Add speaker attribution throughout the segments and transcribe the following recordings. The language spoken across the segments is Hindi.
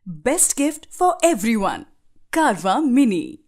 Speaker 1: Best gift for everyone. Carva Mini.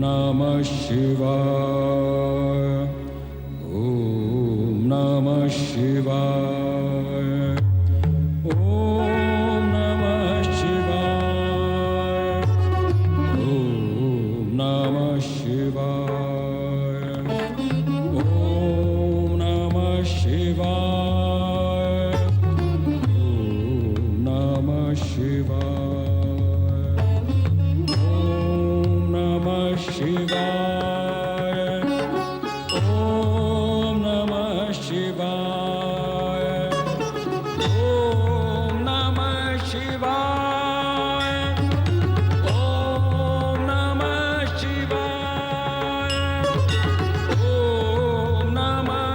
Speaker 2: Namah Shivaya. Om Namah Shivaya. Om Namah Shivaya. Om Namah Shivaya. Om Namah Shivaya. Om Namah Shivaya. Shivaya. Om Namah Shivaya. Om Namah Shivaya. Om Namah Shivaya. Om Namah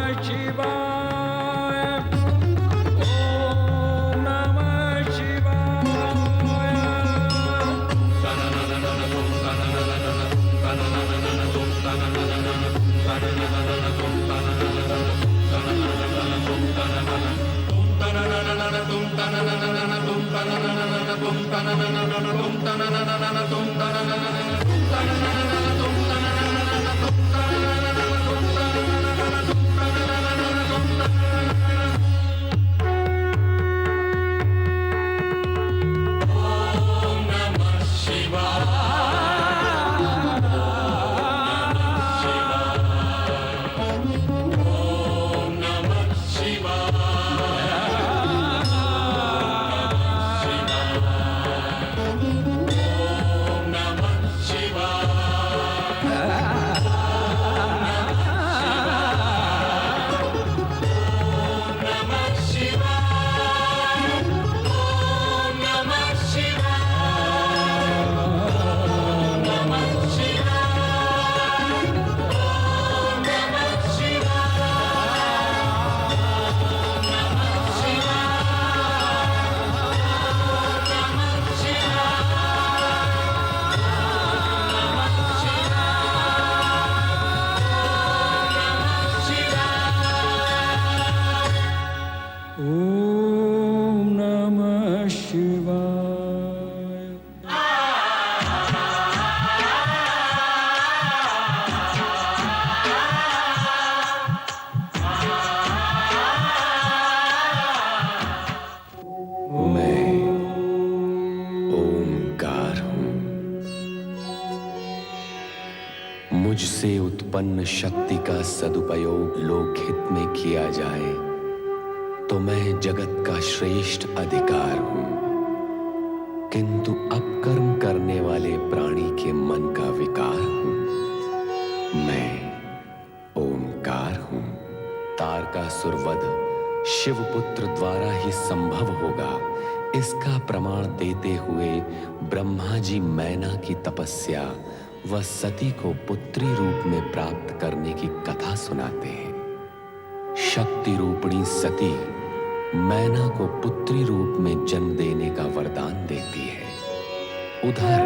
Speaker 2: Shivaya. Om Namah
Speaker 3: मुझसे उत्पन्न शक्ति का सदुपयोग लोकहित में किया जाए तो मैं जगत का श्रेष्ठ अधिकार हूं, किंतु अपकर्म करने वाले प्राणी के मन का विकार हूं। मैं ओंकार हूं। तारकासुर वध शिवपुत्र द्वारा ही संभव होगा, इसका प्रमाण देते हुए ब्रह्मा जी मैना की तपस्या व सती को पुत्री रूप में प्राप्त करने की कथा सुनाते हैं। शक्ति रूपिणी सती मैना को पुत्री रूप में जन्म देने का वरदान देती है। उधर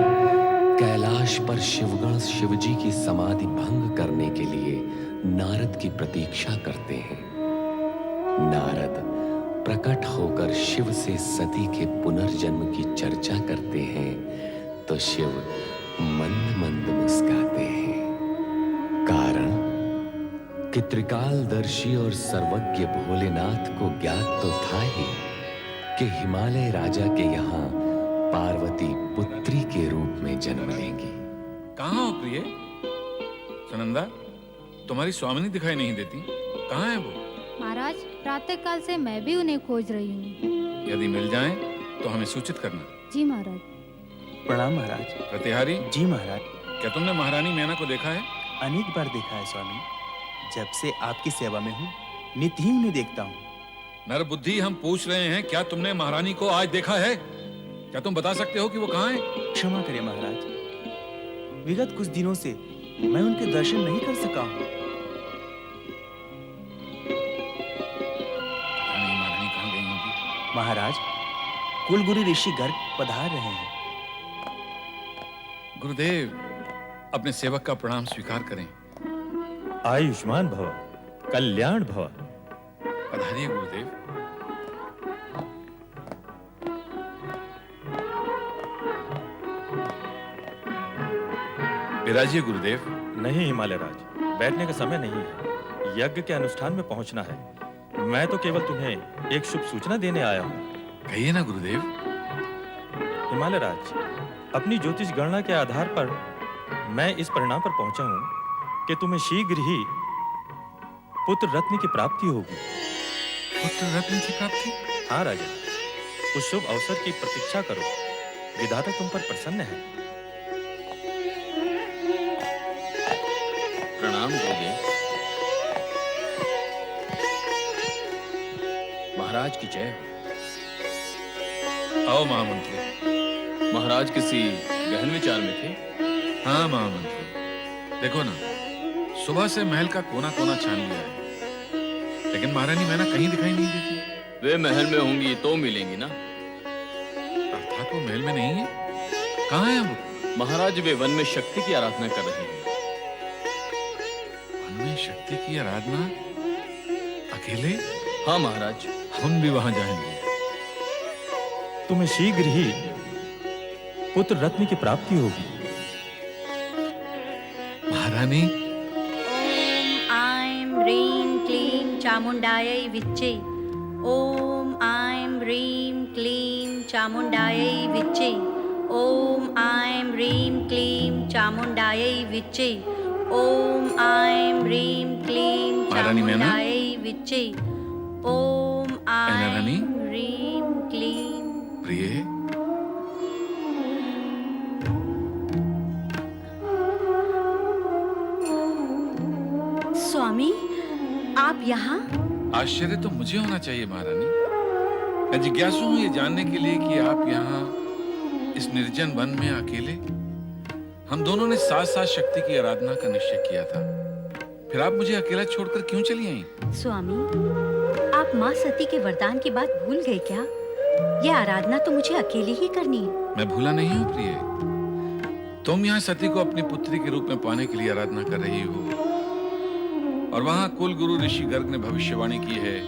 Speaker 3: कैलाश पर शिवगण शिवजी की समाधि भंग करने के लिए नारद की प्रतीक्षा करते हैं। नारद प्रकट होकर शिव से सती के पुनर्जन्म की चर्चा करते हैं तो शिव मंद मंद मुस्काते हैं। कारण कि त्रिकालदर्शी और सर्वज्ञ भोलेनाथ को ज्ञात तो था ही कि हिमालय राजा के यहाँ पार्वती पुत्री के रूप में जन्म लेंगी।
Speaker 4: कहाँ हो प्रिय? सुनंदा, तुम्हारी स्वामिनी दिखाई नहीं देती, कहाँ है वो?
Speaker 5: महाराज, प्रातः काल से मैं भी उन्हें खोज रही हूँ।
Speaker 4: यदि मिल जाएं तो हमें सूचित करना।
Speaker 5: जी महाराज।
Speaker 6: प्रणाम महाराज।
Speaker 4: प्रतिहारी,
Speaker 6: जी महाराज।
Speaker 4: क्या तुमने महारानी मैना को देखा है?
Speaker 6: अनेक बार देखा है स्वामी, जब से आपकी सेवा में हूँ नित्य ही उन्हें देखता हूँ।
Speaker 4: नर बुद्धि, हम पूछ रहे हैं, क्या तुमने महारानी को आज देखा है? क्या तुम बता सकते हो कि वो कहाँ है?
Speaker 6: क्षमा करें महाराज, विगत कुछ दिनों से मैं उनके दर्शन नहीं कर सका हूँ।
Speaker 4: पता नहीं महारानी कहाँ गई होगी।
Speaker 6: महाराज, कुलगुरु ऋषि गर्ग पधार रहे हैं।
Speaker 4: गुरुदेव, अपने सेवक का प्रणाम स्वीकार करें।
Speaker 7: आयुष्मान भव, कल्याण भव।
Speaker 4: पधारिए गुरुदेव। विराजिए गुरुदेव।
Speaker 7: नहीं हिमालय राज, बैठने का समय नहीं है, यज्ञ के अनुष्ठान में पहुंचना है। मैं तो केवल तुम्हें एक शुभ सूचना देने आया हूँ।
Speaker 4: कहिए ना गुरुदेव।
Speaker 7: हिमालय राज, अपनी ज्योतिष गणना के आधार पर मैं इस परिणाम पर पहुंचा हूँ कि तुम्हें शीघ्र ही पुत्र रत्न की प्राप्ति होगी।
Speaker 4: पुत्र रत्न की प्राप्ति?
Speaker 7: हाँ राजा, उस शुभ अवसर की प्रतीक्षा करो, विधाता तुम पर प्रसन्न है।
Speaker 8: प्रणाम गुरुदेव। महाराज की जय हो।
Speaker 4: आओ महामंत्री।
Speaker 8: महाराज किसी गहन विचार में थे?
Speaker 4: हाँ महामंत्री, देखो ना, सुबह से महल का कोना कोना छान लिया है, लेकिन महारानी मैना कहीं दिखाई नहीं देती।
Speaker 8: वे महल में होंगी तो मिलेंगी ना।
Speaker 4: अर्थात वो महल में नहीं है। कहाँ है वो?
Speaker 8: महाराज, वे वन में शक्ति की आराधना कर रहे हैं।
Speaker 4: वन में शक्ति की आराधना? अकेले?
Speaker 8: हाँ महाराज।
Speaker 4: हम भी वहां जाएंगे।
Speaker 7: तुम्हें शीघ्र ही पुत्र रत्न की प्राप्ति होगी।
Speaker 4: महारानी,
Speaker 9: ओम ऐं ह्रीं क्लीं चामुंडायै विच्चे। ओम ऐं ह्रीं क्लीं चामुंडायै विच्चे। ओम ऐं ह्रीं क्लीं चामुंडायै विच्चे। ओम ऐं ह्रीं क्लीं
Speaker 4: महारानी मैना?
Speaker 9: चामुंडायै विच्चे। ओम ऐं
Speaker 4: रानी?
Speaker 9: ह्रीं क्लीं।
Speaker 4: प्रिय,
Speaker 9: स्वामी, आप यहाँ?
Speaker 4: आश्चर्य तो मुझे होना चाहिए महारानी। मैं जिज्ञासु हूँ ये जानने के लिए कि आप यहाँ इस निर्जन वन में अकेले। हम दोनों ने साथ साथ शक्ति की आराधना का निश्चय किया था, फिर आप मुझे अकेला छोड़कर क्यों चली आई?
Speaker 9: स्वामी, आप माँ सती के वरदान की बात भूल गए क्या? यह आराधना तो मुझे अकेली ही करनी है।
Speaker 4: मैं भूला नहीं हूँ प्रिय। तुम यहाँ सती को अपनी पुत्री के रूप में पाने के लिए आराधना कर रही हो, और वहाँ कुल गुरु ऋषि गर्ग ने भविष्यवाणी की है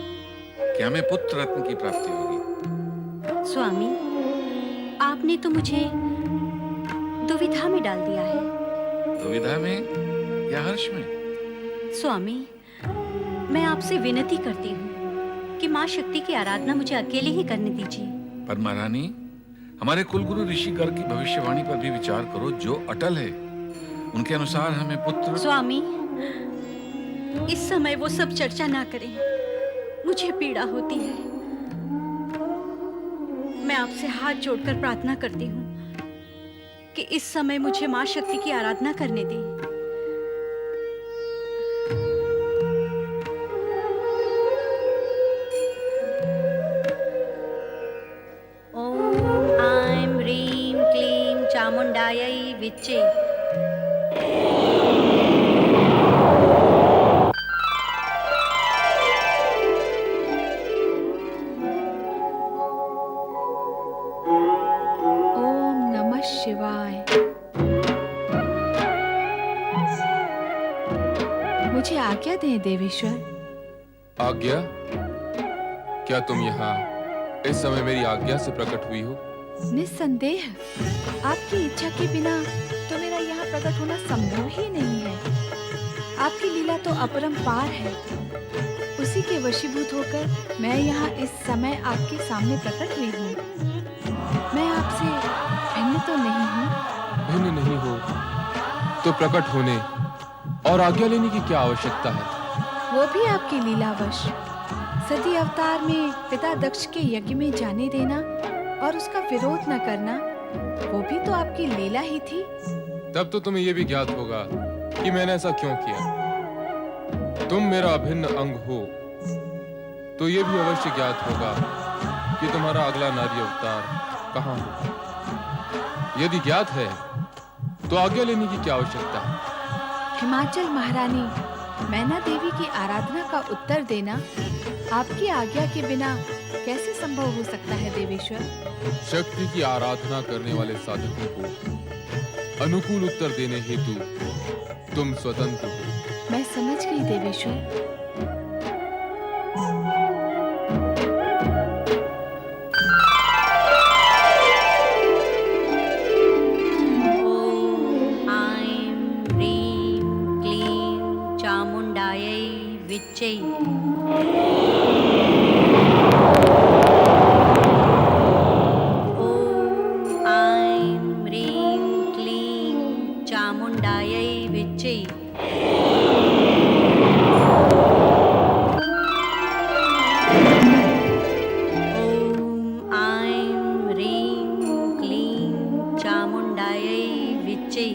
Speaker 4: कि हमें पुत्र रत्न की प्राप्ति होगी।
Speaker 9: स्वामी, आपने तो मुझे दुविधा में डाल दिया है।
Speaker 4: दुविधा में या हर्ष में?
Speaker 9: स्वामी, मैं आपसे विनती करती हूँ कि माँ शक्ति की आराधना मुझे अकेले ही करने दीजिए।
Speaker 4: पर महारानी, हमारे कुलगुरु ऋषि गर्ग की भविष्यवाणी पर भी विचार करो, जो अटल है। उनके अनुसार हमें पुत्र।
Speaker 9: स्वामी, इस समय वो सब चर्चा ना करें, मुझे पीड़ा होती है। मैं आपसे हाथ जोड़कर प्रार्थना करती हूँ कि इस समय मुझे माँ शक्ति की आराधना करने दें। ओम ऐं ह्रीं क्लीं चामुंडायै विच्चे।
Speaker 5: ओम नमः शिवाय। मुझे आज्ञा दें देवेश्वर।
Speaker 10: आज्ञा? क्या तुम यहाँ इस समय मेरी आज्ञा से प्रकट हुई हो?
Speaker 5: निस्संदेह, आपकी इच्छा के बिना तो मेरा यहाँ प्रकट होना संभव ही नहीं है। आपकी लीला तो अपरंपार है, उसी के वशीभूत होकर मैं यहाँ इस समय आपके सामने प्रकट हुई हूँ। मैं आपसे भिन्न तो नहीं हूँ?
Speaker 10: भिन्न नहीं हो तो प्रकट होने और आज्ञा लेने की क्या आवश्यकता है?
Speaker 5: वो भी आपकी लीलावश। सती अवतार में पिता दक्ष के यज्ञ में जाने देना और उसका विरोध न करना, वो भी तो आपकी लीला ही थी।
Speaker 10: तब तो तुम्हें यह भी ज्ञात होगा कि मैंने ऐसा क्यों किया। तुम मेरा अभिन्न अंग हो तो यह भी अवश्य ज्ञात होगा कि तुम्हारा अगला नारी अवतार कहाँ हो। यदि ज्ञात है तो आज्ञा लेने की क्या आवश्यकता है?
Speaker 5: हिमाचल महारानी मैना देवी की आराधना का उत्तर देना आपकी आज्ञा के बिना कैसे संभव हो सकता है देवेश्वर?
Speaker 10: शक्ति की आराधना करने वाले साधकों को अनुकूल उत्तर देने हेतु तुम स्वतंत्र हो।
Speaker 5: मैं समझ गई देवेश्वर।
Speaker 9: ॐ ऐं ह्रीं क्लीं चामुण्डायै विच्चै ॐ ऐं ह्रीं क्लीं चामुण्डायै विच्चै ॐ ऐं ह्रीं क्लीं चामुण्डायै विच्चै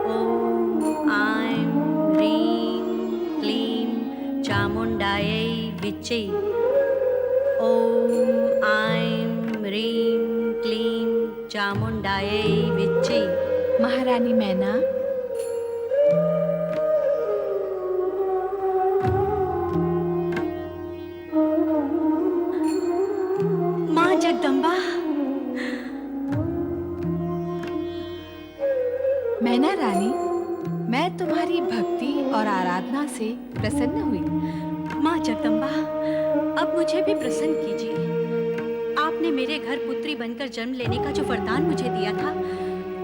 Speaker 9: ॐ ऐं ह्रीं क्लीं चामुण्डायै विच्चै ॐ ऐं ह्रीं क्लीं चामुण्डायै विच्चै।
Speaker 5: महारानी मैना,
Speaker 9: माँ जगदम्बा,
Speaker 5: मैना रानी, मैं तुम्हारी भक्ति और आराधना से प्रसन्न हुई।
Speaker 9: माँ जगदम्बा, अब मुझे भी प्रसन्न कीजिए। आपने मेरे घर पुत्री बनकर जन्म लेने का जो वरदान मुझे दिया था,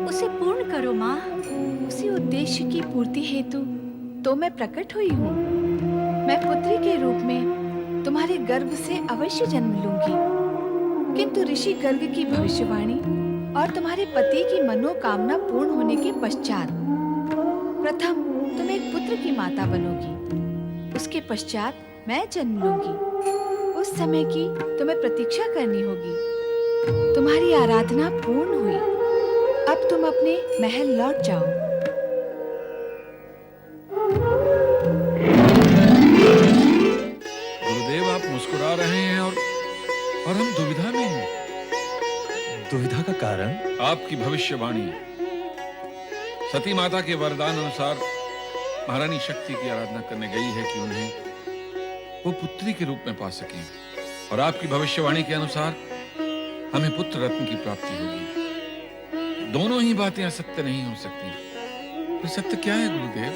Speaker 9: उसे पूर्ण करो माँ।
Speaker 5: उसी उद्देश्य की पूर्ति हेतु तो मैं प्रकट हुई हूँ। मैं पुत्री के रूप में तुम्हारे गर्भ से अवश्य जन्म लूंगी, किंतु ऋषि गर्ग की भविष्यवाणी और तुम्हारे पति की मनोकामना पूर्ण होने के पश्चात प्रथम तुम एक पुत्र की माता बनोगी, उसके पश्चात मैं जन्म लूंगी। उस समय की तुम्हें प्रतीक्षा करनी होगी। तुम्हारी आराधना पूर्ण हुई, अब तुम अपने महल लौट जाओ।
Speaker 4: गुरुदेव, आप मुस्कुरा रहे हैं और हम दुविधा में हैं।
Speaker 7: दुविधा का कारण?
Speaker 4: आपकी भविष्यवाणी सती माता के वरदान अनुसार महारानी शक्ति की आराधना करने गई है कि उन्हें वो पुत्री के रूप में पा सकें, और आपकी भविष्यवाणी के अनुसार हमें पुत्र रत्न की प्राप्ति होगी। दोनों ही बातें असत्य नहीं हो सकती। तो सत्य क्या है गुरुदेव?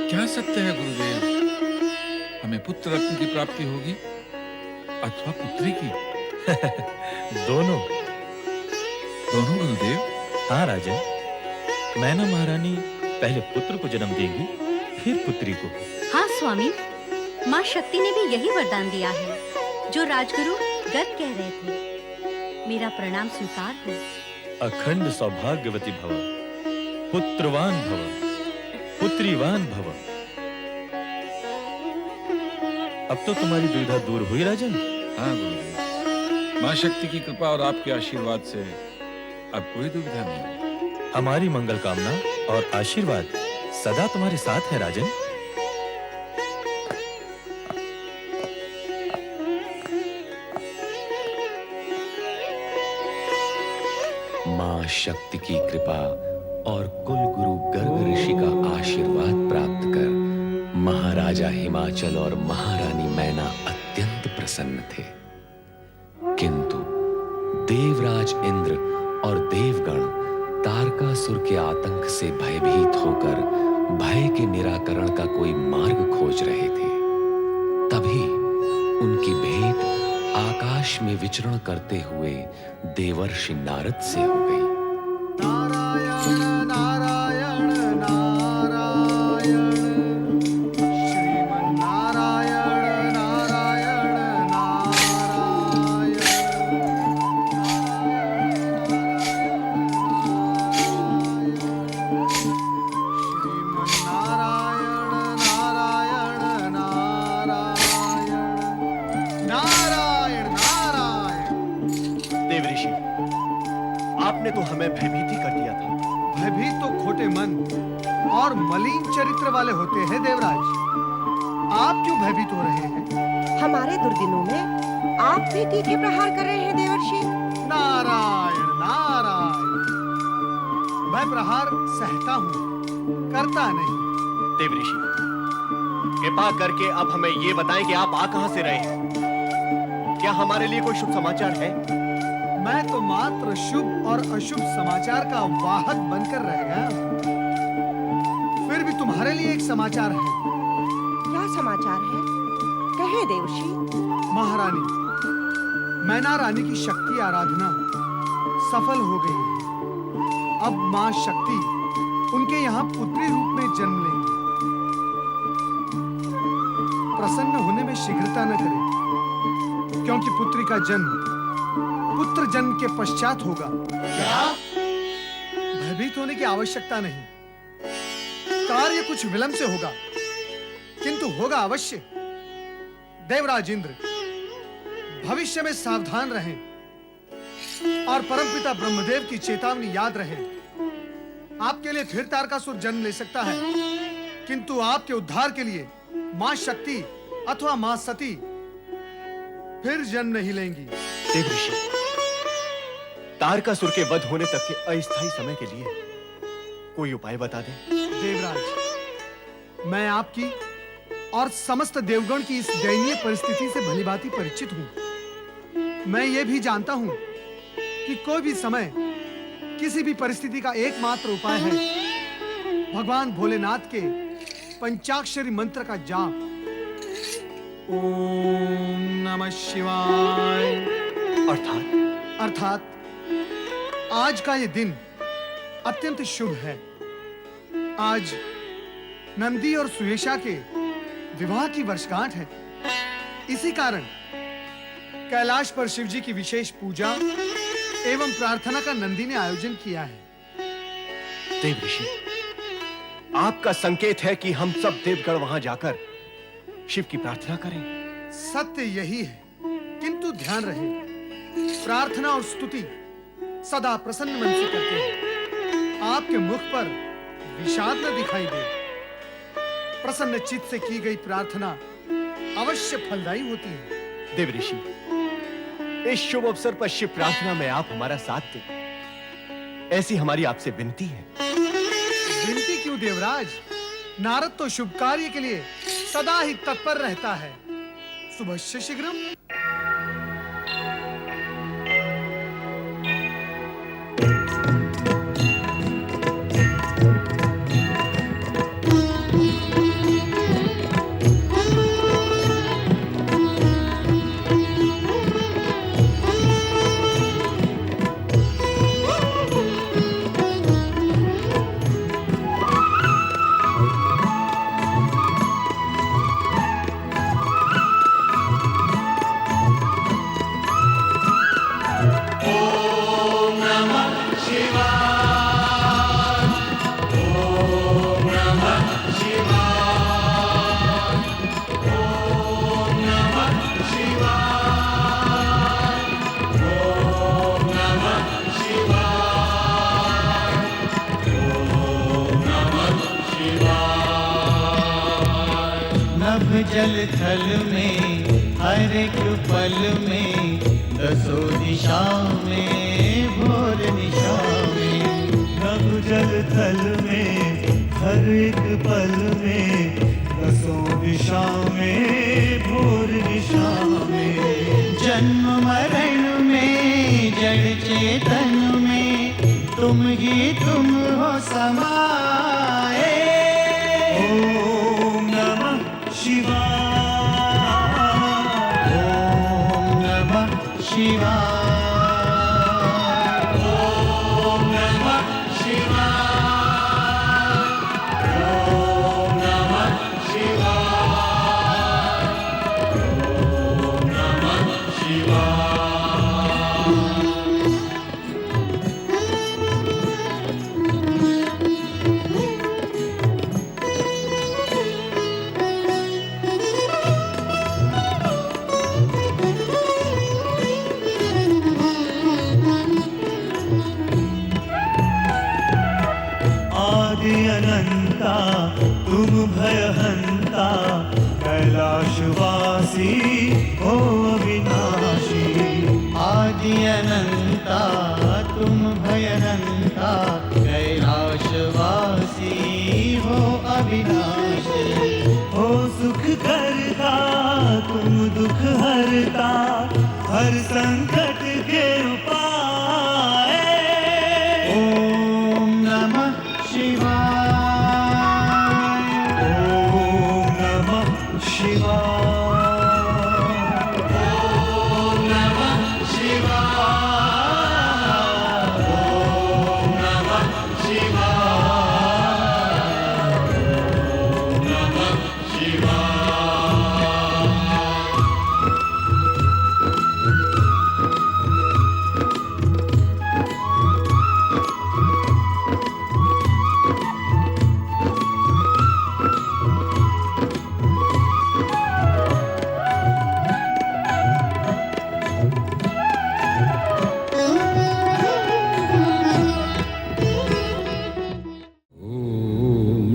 Speaker 4: क्या सत्य है गुरुदेव? हमें पुत्र रत्न की प्राप्ति होगी अथवा पुत्री की?
Speaker 7: दोनों।
Speaker 4: दोनों गुरुदेव?
Speaker 7: हाँ राजन, मैना महारानी पहले पुत्र को जन्म देगी, फिर पुत्री को।
Speaker 9: हाँ स्वामी, माँ शक्ति ने भी यही वरदान दिया है जो राजगुरु गर्ग कह रहे थे। मेरा प्रणाम स्वीकार हो।
Speaker 7: अखंड सौभाग्यवती भव, पुत्रवान भव, पुत्रीवान भव। अब तो तुम्हारी दुविधा दूर हुई राजन?
Speaker 4: हाँ गुरुदेव, माँ शक्ति की कृपा और आपके आशीर्वाद से अब कोई दुविधा नहीं।
Speaker 7: हमारी मंगल कामना और आशीर्वाद सदा तुम्हारे साथ है राजन।
Speaker 3: मां शक्ति की कृपा और कुल गुरु गर्ग ऋषि का आशीर्वाद प्राप्त कर महाराजा हिमाचल और महारानी मैना अत्यंत प्रसन्न थे। किंतु देवराज इंद्र और देवगण तारकासुर के आतंक से भयभीत होकर भय के निराकरण का कोई मार्ग खोज रहे थे। तभी उनकी भेंट आकाश में विचरण करते हुए देवर्षि नारद से हो गई।
Speaker 11: आपने तो हमें भयभीत ही कर दिया था।
Speaker 12: भयभीत तो खोटे मन और मलिन चरित्र वाले होते हैं देवराज। आप क्यों भयभीत हो रहे हैं?
Speaker 13: हमारे दुर्दिनों में आप भी तीखे प्रहार कर रहे हैं देवर्षि।
Speaker 12: नारायण नारायण, मैं प्रहार सहता हूँ, करता नहीं।
Speaker 11: देव ऋषि, कृपा करके अब हमें ये बताएं कि आप आ कहां से रहे हैं। क्या हमारे लिए कोई शुभ समाचार है?
Speaker 12: मैं तो मात्र शुभ और अशुभ समाचार का वाहक बनकर रह गया। फिर भी तुम्हारे लिए एक समाचार है।
Speaker 13: क्या समाचार है? कहे देवर्षि।
Speaker 12: महारानी, मैना रानी की शक्ति आराधना सफल हो गई है। अब मां शक्ति उनके यहाँ पुत्री रूप में जन्म लेंगी। प्रसन्न होने में शीघ्रता न करें, क्योंकि पुत्री का जन्म पुत्र जन्म के पश्चात होगा। क्या? भयभीत होने की आवश्यकता नहीं। कार्य कुछ विलंब से होगा, किंतु होगा अवश्य। देवराज इंद्र, भविष्य में सावधान रहें और परमपिता ब्रह्मदेव की चेतावनी याद रहे। आपके लिए फिर तारकासुर जन्म ले सकता है, किंतु आपके उद्धार के लिए मां शक्ति अथवा मां सती फिर जन्म नहीं लेंगी।
Speaker 11: देव ऋषि, तारकासुर के वध होने तक के अस्थायी समय के लिए कोई उपाय बता दें।
Speaker 12: देवराज, मैं आपकी और समस्त देवगण की इस दयनीय परिस्थिति से भलीभांति परिचित हूं। मैं ये भी जानता हूं कि कोई भी समय, किसी भी परिस्थिति का एकमात्र उपाय है भगवान भोलेनाथ के पंचाक्षरी मंत्र का जाप। ओम नमः शिवाय। अर्थात आज का ये दिन अत्यंत शुभ है। आज नंदी और सुयेशा के विवाह की वर्षगांठ है। इसी कारण कैलाश पर शिव जी की विशेष पूजा एवं प्रार्थना का नंदी ने आयोजन किया है।
Speaker 11: देव ऋषि, आपका संकेत है कि हम सब देवगण वहां जाकर शिव की प्रार्थना करें।
Speaker 12: सत्य यही है, किंतु ध्यान रहे, प्रार्थना और स्तुति सदा प्रसन्न मन से करते हैं। आपके मुख पर विषाद न दिखाई दे। प्रसन्न चित्त से की गई प्रार्थना अवश्य फलदायी होती है।
Speaker 11: देव ऋषि, इस शुभ अवसर पर शिव प्रार्थना में आप हमारा साथ दें, ऐसी हमारी आपसे विनती है।
Speaker 12: विनती क्यों देवराज? नारद तो शुभ कार्य के लिए सदा ही तत्पर रहता है। शुभस्य शीघ्रम।
Speaker 14: जल थल में हर एक पल में दसों दिशा में भोर निशा में। नभ जल थल में हर एक पल में दसों दिशा में भोर निशा में। जन्म मरण में जड़ चेतन में तुम ही तुम हो समाए। ओम नमः शिवाय। ओम नमः शिवाय। ओम नमः शिवाय। ओम नमः शिवाय। ओम नमः शिवाय। आदि अनंता तुम भयनंता कैलाशवासी हो अविनाशी हो सुख करता तुम दुख हरता हर संकट के उपाय ओम नमः शिवाय ओम नमः शिवाय ओम नमः शिवाय ओम नमः शिवाय ओम नमः शिवाय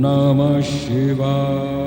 Speaker 2: Namah Shivaya.